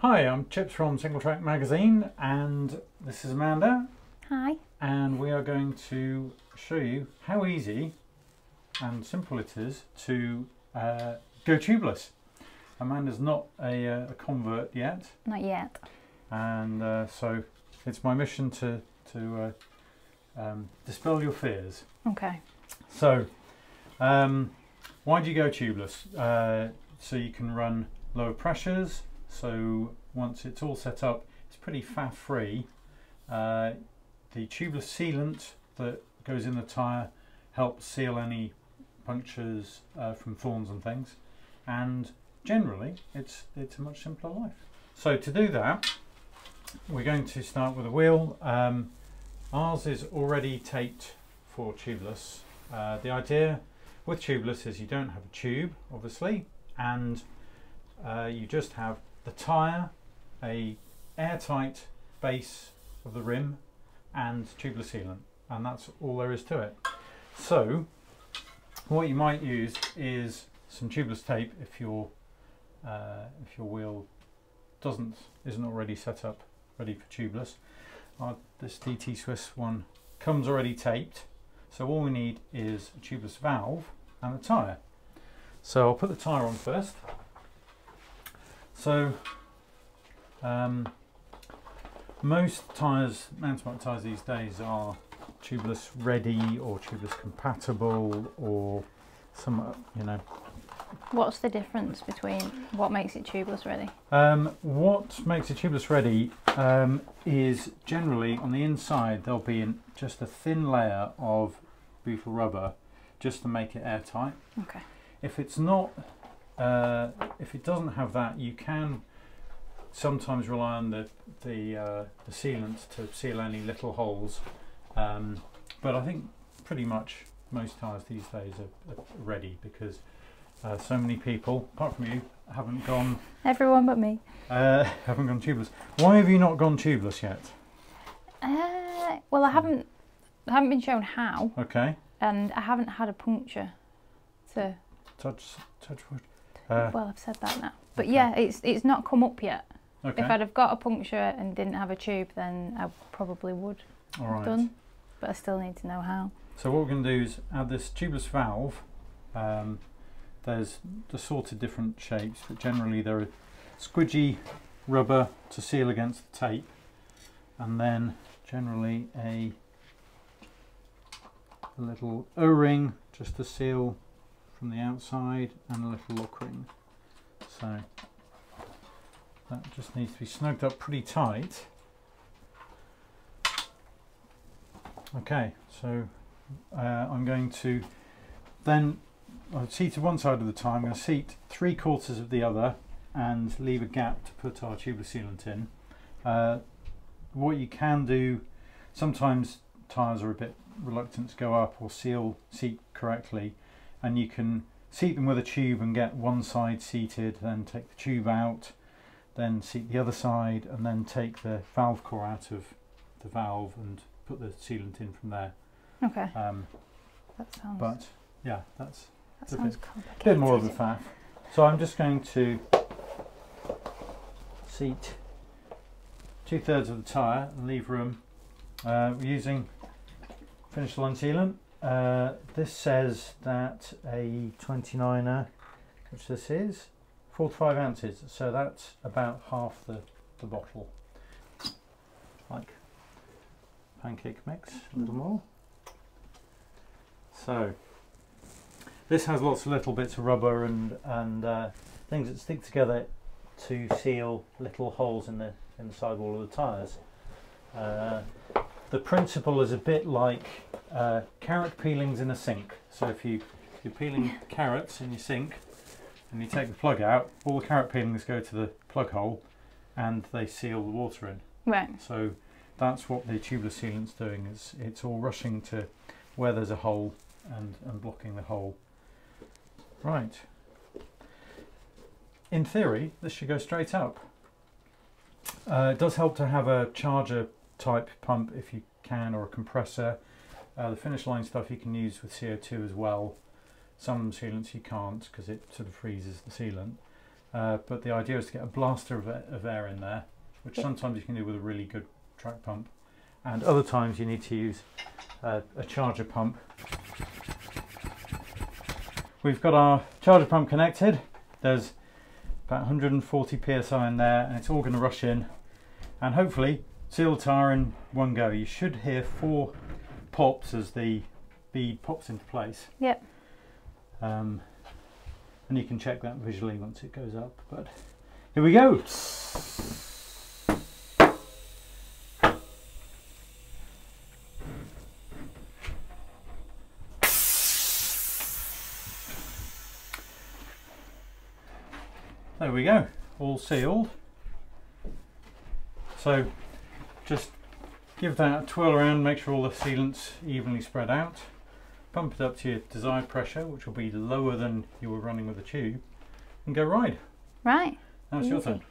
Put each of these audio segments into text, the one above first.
Hi, I'm Chips from Singletrack magazine, and this is Amanda. Hi. And we are going to show you how easy and simple it is to go tubeless. Amanda's not a convert yet. Not yet. And so it's my mission to dispel your fears. Okay. So, why do you go tubeless? So you can run lower pressures. So once it's all set up, it's pretty faff free. The tubeless sealant that goes in the tyre helps seal any punctures from thorns and things, and generally it's a much simpler life. So to do that, we're going to start with a wheel. Ours is already taped for tubeless. The idea with tubeless is you don't have a tube, obviously, and you just have the tyre, a airtight base of the rim, and tubeless sealant, and that's all there is to it. So what you might use is some tubeless tape if your wheel isn't already set up ready for tubeless. This DT Swiss one comes already taped, so all we need is a tubeless valve and a tyre. So I'll put the tyre on first. So most tyres, mountain bike tyres these days, are tubeless ready or tubeless compatible, or some, you know. What's the difference between what makes it tubeless ready? What makes it tubeless ready is generally on the inside there'll be just a thin layer of butyl rubber just to make it airtight. Okay. If it's not, if it doesn't have that, you can sometimes rely on the sealant to seal any little holes, but I think pretty much most tyres these days are ready, because so many people, apart from you, haven't gone. Everyone but me. Haven't gone tubeless. Why have you not gone tubeless yet? Well, I haven't been shown how. Okay. And I haven't had a puncture to touch wood. Well, I've said that now. But okay. yeah, it's not come up yet. Okay. If I'd have got a puncture and didn't have a tube, then I probably would have done. But I still need to know how. So what we're going to do is add this tubeless valve. There's assorted different shapes, but generally there are squidgy rubber to seal against the tape, and then generally a little O-ring just to seal from the outside, and a little lock ring. So that just needs to be snugged up pretty tight. Okay, so I'm going to then I'll seat one side of the tyre. I'm going to seat 3/4 of the other and leave a gap to put our tubeless sealant in. What you can do, sometimes tyres are a bit reluctant to go up or seat correctly, and you can seat them with a tube and get one side seated, then take the tube out, then seat the other side, and then take the valve core out of the valve and put the sealant in from there. Okay. That sounds. But yeah, that sounds complicated. Bit more of a faff. So I'm just going to seat 2/3 of the tyre and leave room. We're using finish line sealant. This says that a 29er, which this is, 4 to 5 ounces, so that's about half the bottle. Like pancake mix, a little more. So this has lots of little bits of rubber and things that stick together to seal little holes in the sidewall of the tyres. The principle is a bit like carrot peelings in a sink. So if you're peeling carrots in your sink and you take the plug out, all the carrot peelings go to the plug hole and they seal the water in. Right. So that's what the tubeless sealant's doing. It's all rushing to where there's a hole and blocking the hole. Right. In theory, this should go straight up. It does help to have a charger type pump if you can, or a compressor. The finish line stuff you can use with CO2 as well. Some sealants you can't because it sort of freezes the sealant. but the idea is to get a blaster of air in there, which sometimes you can do with a really good track pump, and other times you need to use a charger pump. We've got our charger pump connected. There's about 140 psi in there, and it's all going to rush in and hopefully seal the tyre in one go. You should hear 4 pops as the bead pops into place. Yep. And you can check that visually once it goes up, but here we go. There we go, all sealed. So just give that a twirl around, make sure all the sealant's evenly spread out. Pump it up to your desired pressure, which will be lower than you were running with a tube, and go ride. Right. Now it's your turn.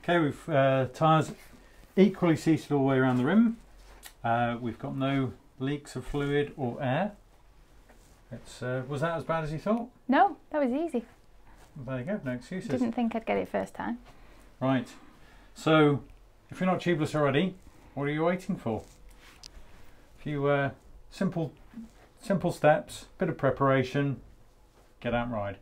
Okay, we've tyres equally seated all the way around the rim. We've got no leaks of fluid or air. Was that as bad as you thought? No, that was easy. There you go, no excuses. Didn't think I'd get it first time. Right, so if you're not tubeless already, what are you waiting for? A few simple steps, bit of preparation, get out and ride.